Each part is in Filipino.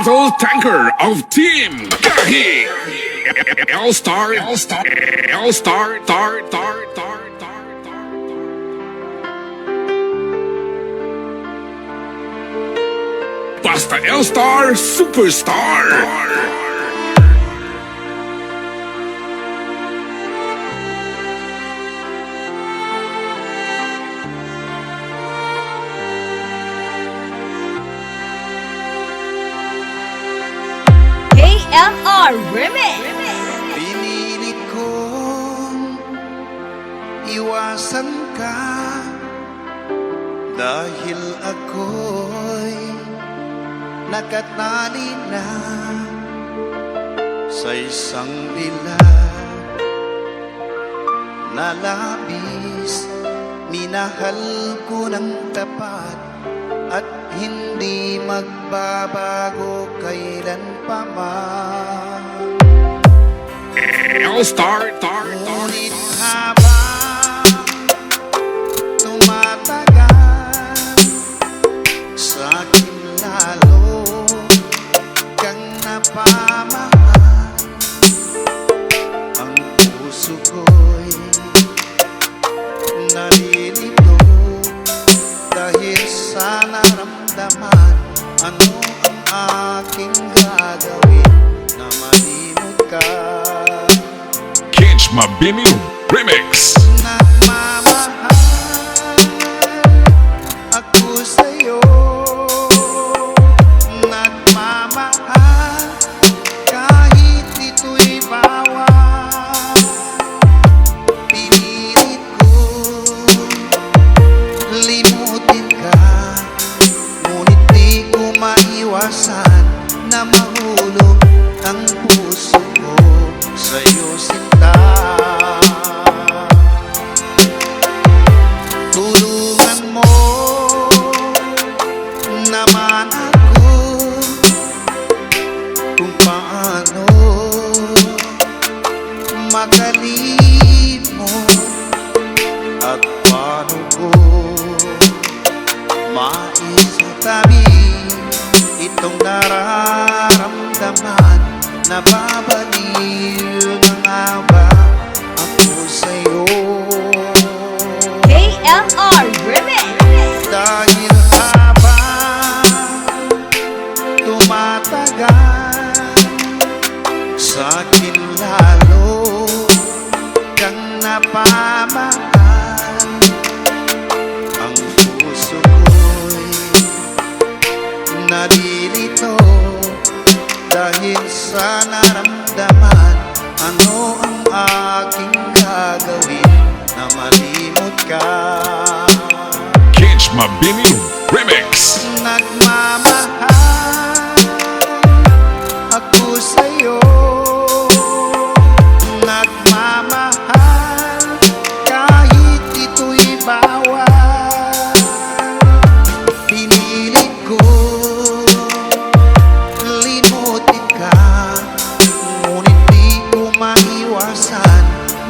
battle tanker of Team Gahi. Elstar, Elstar, Elstar, tar, tar, tar, tar, tar. Basta Elstar, superstar. Elstar Remix. Pinilit kong iwasan ka dahil ako'y nakatali na sa isang dilag na labis. Minahal ko ng tapat at hindi magbabago kailan pa man. Elstar, tar, tar. Ngunit habang tumatagal, sa'kin lalo kang napamahal. Ang puso ko'y nalilito dahil sa naramdaman. Ano ang aking gagawin na malimot ka? Kynch Mabini Remix. Nagmamahal ako sa'yo. Nagmamahal kahit ito'y bawal. Pinilit ko limutin ka, ngunit di ko maiwasan na mahulog ang puso ko sa'yo, sinta. Tulungan mo naman ako kung paano makalimot at paano ko maisitabi itong nararamdaman. Nababaliw na nga ba ako sa'yo? Elstar Remix. Dahil habang tumatagal, sa'kin lalo kang napamahal. Ang puso ko'y nalilito dahil sa naramdaman. Ano ang aking gagawin na malimot ka? Kynch Mabini Remix. Nagmamahal ako sa'yo. Nagmamahal kahit ito'y bawal. Pinilit ko limutin ka, ngunit di ko maiwasan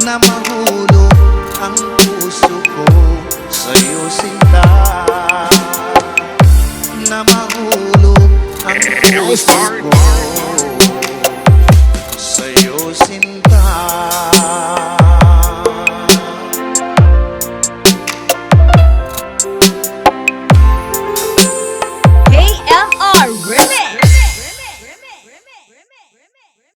na mahulog ang puso ko sa'yo, sinta. Na mahulog ang puso Elstar, ko